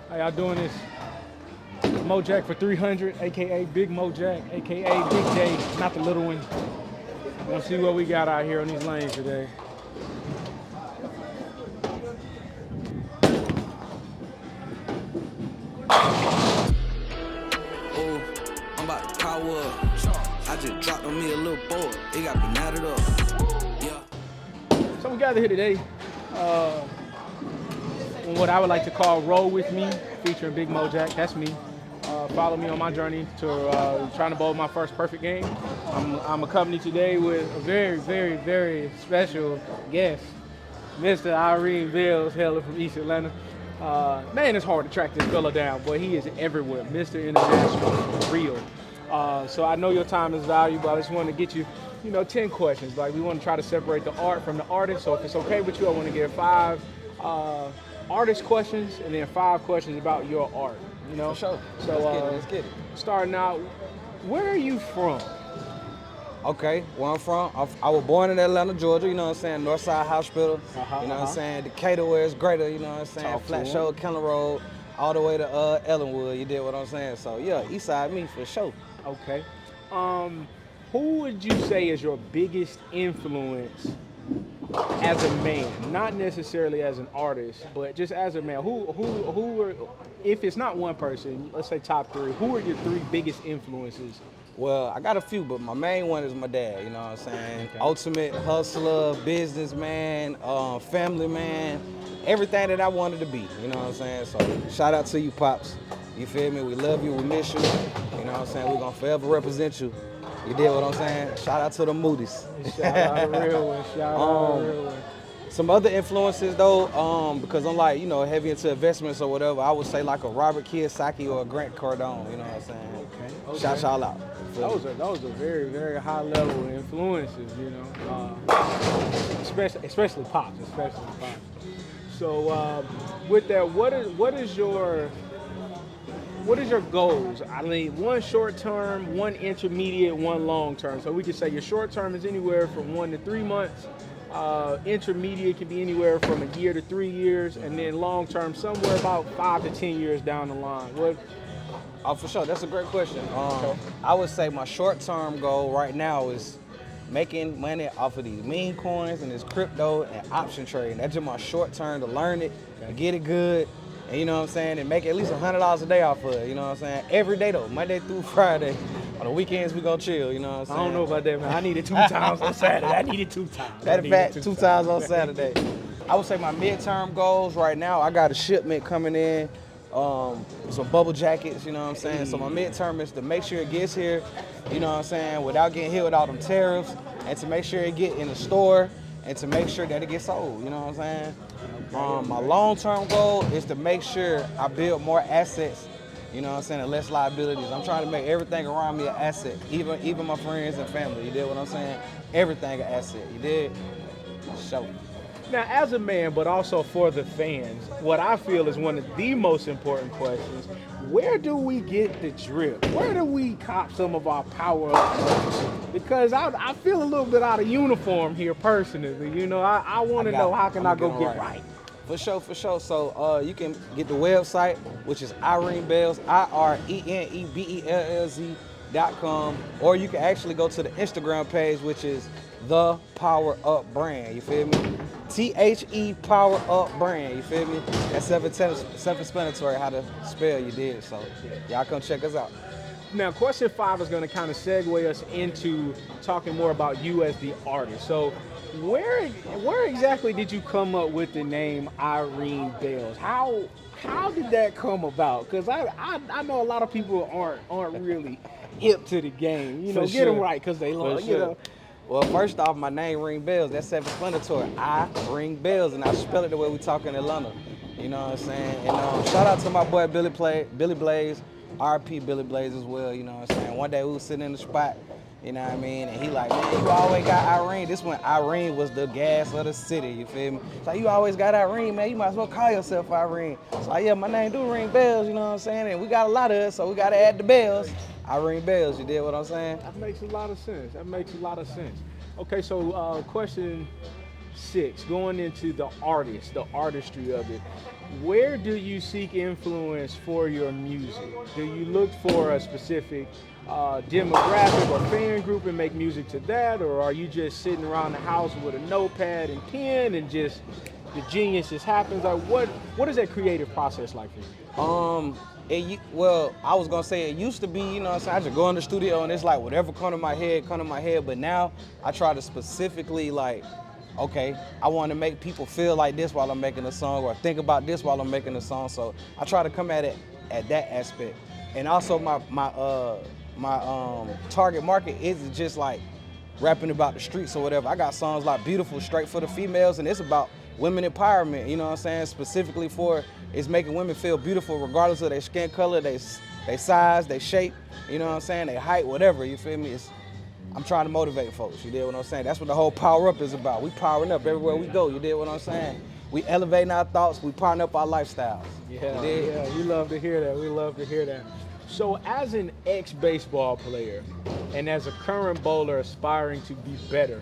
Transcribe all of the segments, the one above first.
How y'all doing this? Mojack for 300, aka Big Mojack, aka Big J, not the little one. Let's see what we got out here on these lanes today. Oh, I'm about to power up. I just dropped on me a little boy. It got me knotted up. Yeah. So we gathered here today on what I would like to call Roll With Me, featuring Big Mojack. That's me. Follow me on my journey to trying to bowl my first perfect game. I'm accompanied today with a very, very, very special guest, Mr. Irene Bellz, hailing from East Atlanta. Man, it's hard to track this fella down, but he is everywhere. Mr. International, for real. So I know your time is valuable. I just want to get you, 10 questions. Like, we want to try to separate the art from the artist. So if it's okay with you, I want to get 5 artist questions and then 5 questions about your art. For sure. So Let's get it. Starting out, where are you from? Okay, where I'm from, I was born in Atlanta, Georgia, Northside Hospital, Decatur where it's greater, Flat Show, Keller Road, all the way to Ellenwood, you did what I'm saying? So yeah, east side me for sure. Okay. Who would you say is your biggest influence as a man? Not necessarily as an artist, but just as a man. Who are, if it's not one person, let's say top 3, who are your 3 biggest influences? Well, I got a few, but my main one is my dad, you know what I'm saying? Okay. Ultimate hustler, businessman, family man, everything that I wanted to be, you know what I'm saying? So shout out to you, Pops. You feel me? We love you, we miss you, you know what I'm saying? We're gonna forever represent you. You did what I'm saying? Shout out to the Moody's. Shout out a real one, shout out a real one. Some other influences though, because I'm like, heavy into investments or whatever, I would say like a Robert Kiyosaki or a Grant Cardone, you know what I'm saying? Okay. Shout y'all out. Those are very, very high level influences, especially Pops. So with that, what is your goals? I mean, one short term, one intermediate, one long term. So we could say your short term is anywhere from 1 to 3 months. Intermediate can be anywhere from a year to 3 years, and then long term somewhere about 5 to 10 years down the line. For sure, that's a great question. I would say my short-term goal right now is making money off of these meme coins and this crypto and option trading. That's just my short-term to learn it, to get it good, and you know what I'm saying, and make at least $100 a day off of it, you know what I'm saying? Every day though, Monday through Friday. On the weekends we gonna chill, you know what I'm saying? I don't know about that, man. I need it 2 times on Saturday. I need it 2 times. Matter of fact, 2 times on Saturday. I would say my midterm goals right now, I got a shipment coming in, some bubble jackets, you know what I'm saying? So my midterm is to make sure it gets here, you know what I'm saying, without getting hit with all them tariffs, and to make sure it get in the store, and to make sure that it gets sold, you know what I'm saying? My long-term goal is to make sure I build more assets, you know what I'm saying, and less liabilities. I'm trying to make everything around me an asset, even my friends and family, you did what I'm saying? Everything an asset, you did? So. Now, as a man, but also for the fans, what I feel is one of the most important questions: where do we get the drip? Where do we cop some of our power-up? Because I feel a little bit out of uniform here personally. I want to know how can I go get right. For sure. So you can get the website, which is Irene Bellz, IRENEBELLZ.com, or you can actually go to the Instagram page, which is The Power Up Brand. You feel me? THE Power Up Brand. You feel me? That's self-explanatory how to spell. You did. So y'all come check us out. Now, question 5 is going to kind of segue us into talking more about you as the artist. So, where exactly did you come up with the name Irene Bellz? How did that come about? Because I know a lot of people aren't really hip to the game. Get them right because they love. Well, first off, my name ring bells. That's self-explanatory. I ring bells, and I spell it the way we talk in Atlanta. You know what I'm saying? And shout out to my boy Billy Blaze, RP Billy Blaze as well. You know what I'm saying? One day we was sitting in the spot, you know what I mean? And he like, man, you always got Irene. This when Irene was the gas of the city. You feel me? So you always got Irene, man. You might as well call yourself Irene. So yeah, my name do ring bells. You know what I'm saying? And we got a lot of us, so we got to add the bells. Irene Bellz, you did what I'm saying? That makes a lot of sense. Okay, so question 6, going into the artistry of it, where do you seek influence for your music? Do you look for a specific demographic or fan group and make music to that, or are you just sitting around the house with a notepad and pen and just the genius just happens? Like, what is that creative process like for you? Well, I was gonna say it used to be, you know what I'm saying, I just go in the studio and it's like whatever come to my head, but now I try to specifically like, okay, I want to make people feel like this while I'm making a song, or think about this while I'm making a song. So I try to come at it at that aspect. And also my target market isn't just like rapping about the streets or whatever. I got songs like Beautiful, straight for the females, and it's about women empowerment, you know what I'm saying? Specifically for, it's making women feel beautiful regardless of their skin color, their size, their shape, you know what I'm saying? Their height, whatever, you feel me? I'm trying to motivate folks, you dig what I'm saying? That's what the whole Power Up is about. We powering up everywhere we go, you dig what I'm saying? We elevating our thoughts, we powering up our lifestyles. Yeah, we love to hear that. We love to hear that. So as an ex-baseball player and as a current bowler aspiring to be better,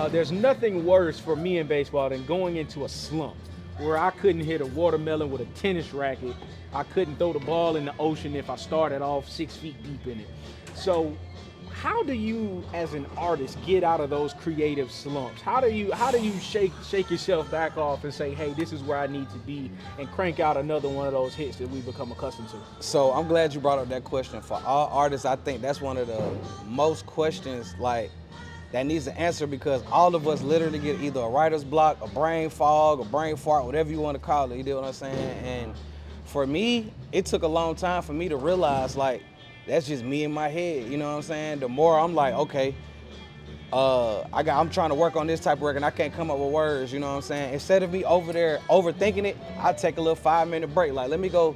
there's nothing worse for me in baseball than going into a slump where I couldn't hit a watermelon with a tennis racket. I couldn't throw the ball in the ocean if I started off 6 feet deep in it. So how do you, as an artist, get out of those creative slumps? How do you shake yourself back off and say, hey, this is where I need to be, and crank out another one of those hits that we've become accustomed to? So I'm glad you brought up that question. For all artists, I think that's one of the most questions like that needs an answer, because all of us literally get either a writer's block, a brain fog, a brain fart, whatever you want to call it, you know what I'm saying? And for me, it took a long time for me to realize, like, that's just me in my head, you know what I'm saying? The more I'm like, okay, I'm trying to work on this type of work and I can't come up with words, you know what I'm saying? Instead of me over there overthinking it, I take a little 5-minute break. Like, let me go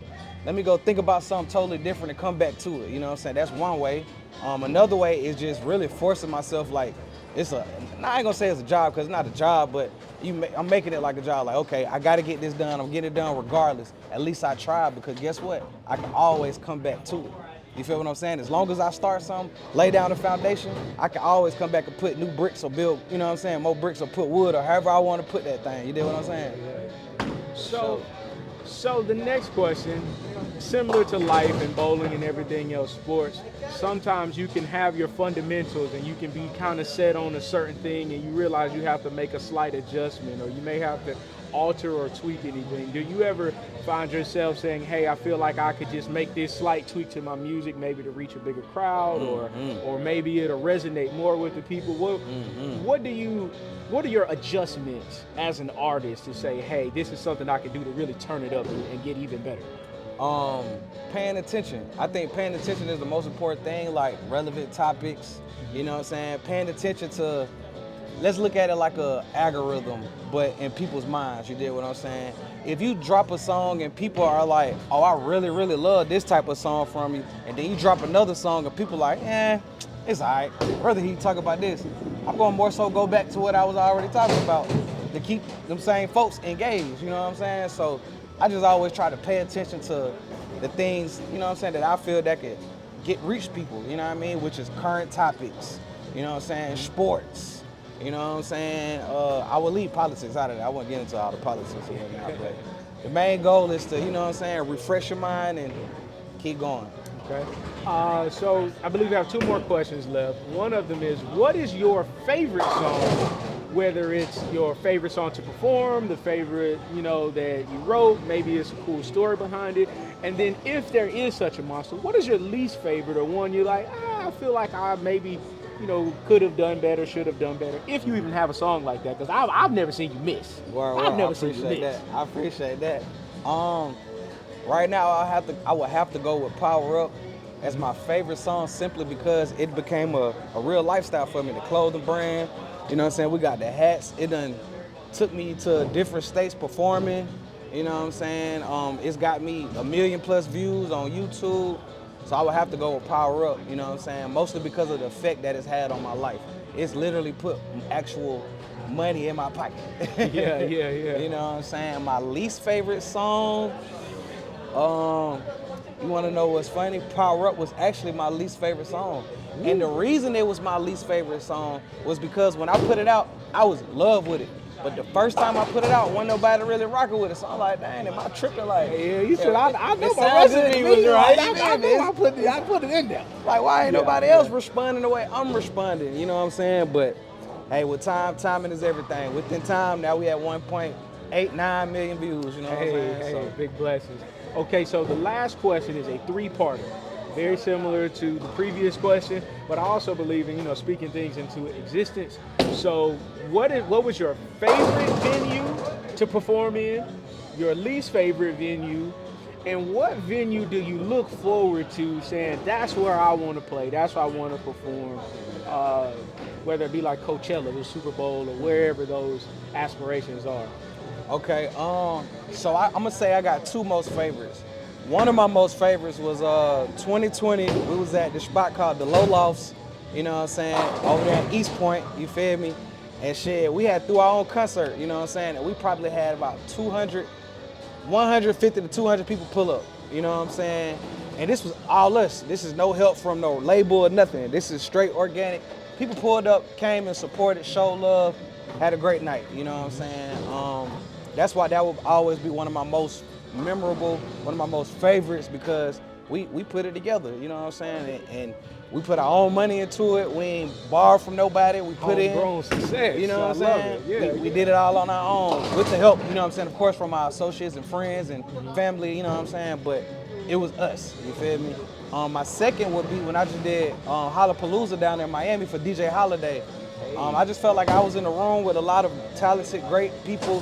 think about something totally different and come back to it, you know what I'm saying? That's one way. Another way is just really forcing myself, like, I ain't gonna say it's a job, because it's not a job, but I'm making it like a job. Like, okay, I gotta get this done. I'm getting it done regardless. At least I tried, because guess what? I can always come back to it. You feel what I'm saying? As long as I start something, lay down the foundation, I can always come back and put new bricks or build, you know what I'm saying, more bricks or put wood or however I want to put that thing. You dig what I'm saying? So the next question, similar to life and bowling and everything else, sports, sometimes you can have your fundamentals and you can be kind of set on a certain thing and you realize you have to make a slight adjustment, or you may have to alter or tweak anything. Do you ever find yourself saying, hey, I feel like I could just make this slight tweak to my music, maybe to reach a bigger crowd, or maybe it'll resonate more with the people? What are your adjustments as an artist to say, hey, this is something I can do to really turn it up and get even better? Paying attention. I think paying attention is the most important thing, like relevant topics, you know what I'm saying? Paying attention to, let's look at it like a algorithm, but in people's minds, you dig what I'm saying? If you drop a song and people are like, oh, I really, really love this type of song from you, and then you drop another song and people are like, it's all right, rather he talk about this, I'm going more so go back to what I was already talking about to keep them same folks engaged, you know what I'm saying? So I just always try to pay attention to the things, you know what I'm saying, that I feel that could reach people, you know what I mean, which is current topics, you know what I'm saying, sports, you know what I'm saying? I would leave politics out of it. I won't get into all the politics or whatnot, but the main goal is to, you know what I'm saying, refresh your mind and keep going. Okay. So I believe we have 2 more questions left. One of them is, what is your favorite song? Whether it's your favorite song to perform, the favorite, that you wrote, maybe it's a cool story behind it. And then if there is such a monster, what is your least favorite, or one you're like, I feel like I maybe, could have done better, should have done better, if you even have a song like that, because I've never seen you miss. I've never seen you miss. I appreciate that. Right now, I would have to go with Power Up as my favorite song, simply because it became a real lifestyle for me. The clothing brand, you know what I'm saying? We got the hats. It done took me to different states performing, you know what I'm saying? It's got me 1 million+ views on YouTube. So I would have to go with Power Up, you know what I'm saying? Mostly because of the effect that it's had on my life. It's literally put actual money in my pocket. Yeah. You know what I'm saying? My least favorite song, you wanna know what's funny? Power Up was actually my least favorite song. And the reason it was my least favorite song was because when I put it out, I was in love with it. But the first time I put it out, wasn't nobody really rocking with it. So I'm like, dang, am I tripping? Like, Yeah, you said I know it my sounds to recipe me was right. like, I know I put it in there. like, why ain't Yeah, nobody yeah. else responding the way I'm responding? You know what I'm saying? But hey, with timing is everything. Within time, now we at 1.89 million views. You know what I'm saying? Hey, big blessings. Okay, so the last question is a three-parter. Very similar to the previous question, but I also believe in, speaking things into existence. So what was your favorite venue to perform in, your least favorite venue, and what venue do you look forward to saying, that's where I want to play, that's where I want to perform, whether it be like Coachella, the Super Bowl, or wherever those aspirations are? Okay, so I'm gonna say I got two most favorites. One of my most favorites was 2020. We was at this spot called the Low Lofts, you know what I'm saying, over there at East Point, you feel me? And shit, we had threw our own concert, you know what I'm saying? And we probably had about 150 to 200 people pull up, you know what I'm saying? And this was all us. This is no help from no label or nothing. This is straight organic. People pulled up, came and supported, showed love, had a great night, you know what I'm saying? That's why that will always be one of my most memorable, one of my most favorites, because we put it together, you know what I'm saying? And we put our own money into it. We ain't borrowed from nobody. We put in. Homegrown success. You know what I'm I love saying? it. Yeah, We did it all on our own with the help, you know what I'm saying, of course, from our associates and friends and family, you know what I'm saying? But it was us, you feel me? My second would be when I just did Hollapalooza down in Miami for DJ Holiday. I just felt like I was in a room with a lot of talented, great people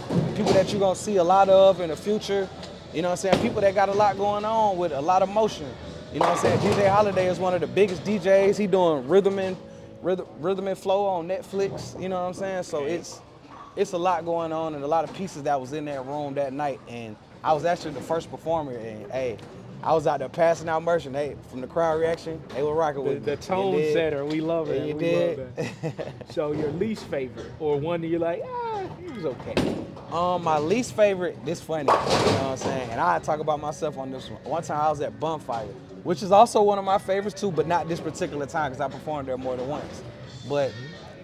that you're gonna see a lot of in the future. You know what I'm saying? People that got a lot going on with a lot of motion. You know what I'm saying? DJ Holiday is one of the biggest DJs. He doing rhythm and flow on Netflix. You know what I'm saying? So it's a lot going on and a lot of pieces that was in that room that night. And I was actually the first performer. And hey, I was out there passing out merch, and hey, from the crowd reaction, they were rocking with me. The tone setter, we love it. You we did. love that. So your least favorite, or one that you're like, it was okay. My least favorite, this funny, you know what I'm saying? And I talk about myself on this one. One time I was at Bonfire, which is also one of my favorites too, but not this particular time because I performed there more than once. But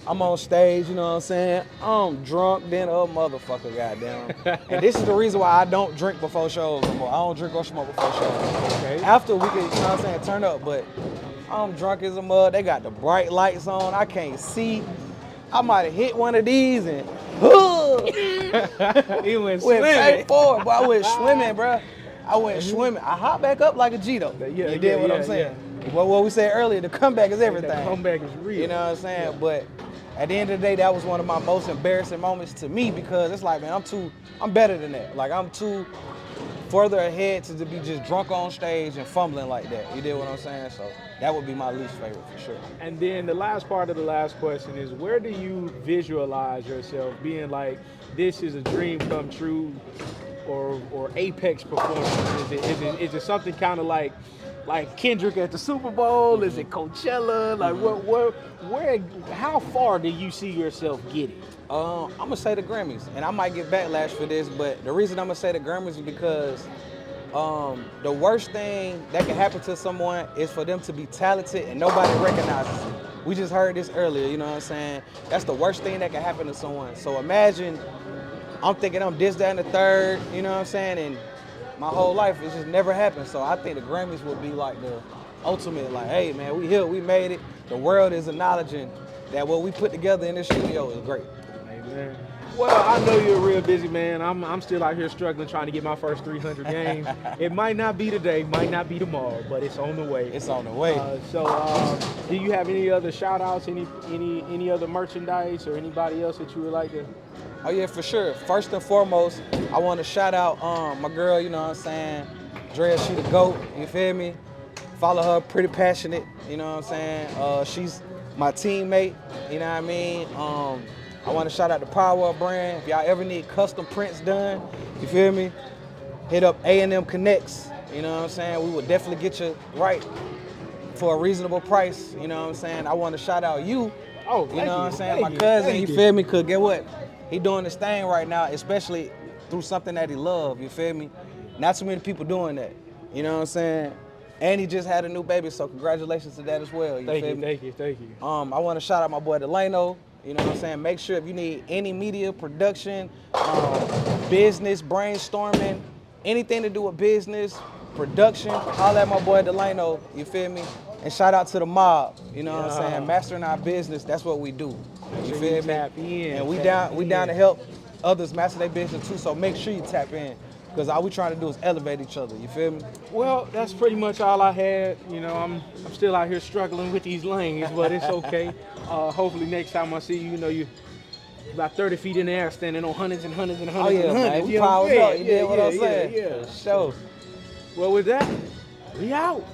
I'm on stage, you know what I'm saying? I'm drunk than a motherfucker, goddamn. And this is the reason why I don't drink before shows no more. I don't drink or smoke before shows. Okay. After we can, you know what I'm saying, turn up, but I'm drunk as a mud. They got the bright lights on. I can't see. I might have hit one of these and He went went swimming. back forward, but I went swimming, bro. I went swimming. I hopped back up like a G though. You did what I'm saying. Well, what we said earlier, the comeback is everything. The comeback is real. You know what I'm saying? But at the end of the day, that was one of my most embarrassing moments to me because it's like, man, I'm better than that. Like I'm too further ahead to be just drunk on stage and fumbling like that. You did what I'm saying? So that would be my least favorite for sure. And then the last part of the last question is, where do you visualize yourself being like, this is a dream come true, or apex performance? Is it something kind of like Kendrick at the Super Bowl? Is it Coachella? Like where how far do you see yourself getting? I'm gonna say the Grammys, and I might get backlash for this, but the reason I'm gonna say the Grammys is because the worst thing that can happen to someone is for them to be talented and nobody recognizes it. We just heard this earlier, you know what I'm saying? That's the worst thing that can happen to someone. So imagine I'm thinking I'm this, that, and the third, you know what I'm saying? And my whole life, it's just never happened. So I think the Grammys would be like the ultimate, like, hey man, we here, we made it. The world is acknowledging that what we put together in this studio is great. Amen. Well, I know you're a real busy man. I'm still out here struggling trying to get my first 300 games. It might not be today, might not be tomorrow, but it's on the way. It's on the way. Do you have any other shout outs, any other merchandise or anybody else that you would like to? Oh yeah, for sure. First and foremost, I want to shout out my girl, you know what I'm saying? Drea, she the GOAT, you feel me? Follow her, pretty passionate, you know what I'm saying? She's my teammate, you know what I mean? I want to shout out the Power brand. If y'all ever need custom prints done, you feel me? Hit up A&M Connects, you know what I'm saying? We will definitely get you right for a reasonable price, you know what I'm saying? I want to shout out you, Oh, you know what I'm saying? My cousin, you feel me? Cause get what? He doing this thing right now, especially through something that he love, you feel me? Not too many people doing that, you know what I'm saying? And he just had a new baby, so congratulations to that as well. Thank you. I want to shout out my boy Delano. You know what I'm saying? Make sure if you need any media production, business, brainstorming, anything to do with business, production, holla at my boy Delano, you feel me? And shout out to the mob, you know what I'm saying? Mastering our business, that's what we do. You feel me? Tap in, And we tap down in. to help others master their business too, so make sure you tap in. Because all we trying to do is elevate each other, you feel me? Well, that's pretty much all I had. You know, I'm still out here struggling with these lanes, but it's okay. Hopefully next time I see you, you know, you about 30 feet in the air standing on hundreds and hundreds and Oh hundreds yeah, and man, hundreds. we You know what I'm powered up, saying? you did what I'm saying? Yeah. For sure. Well, with that, we out.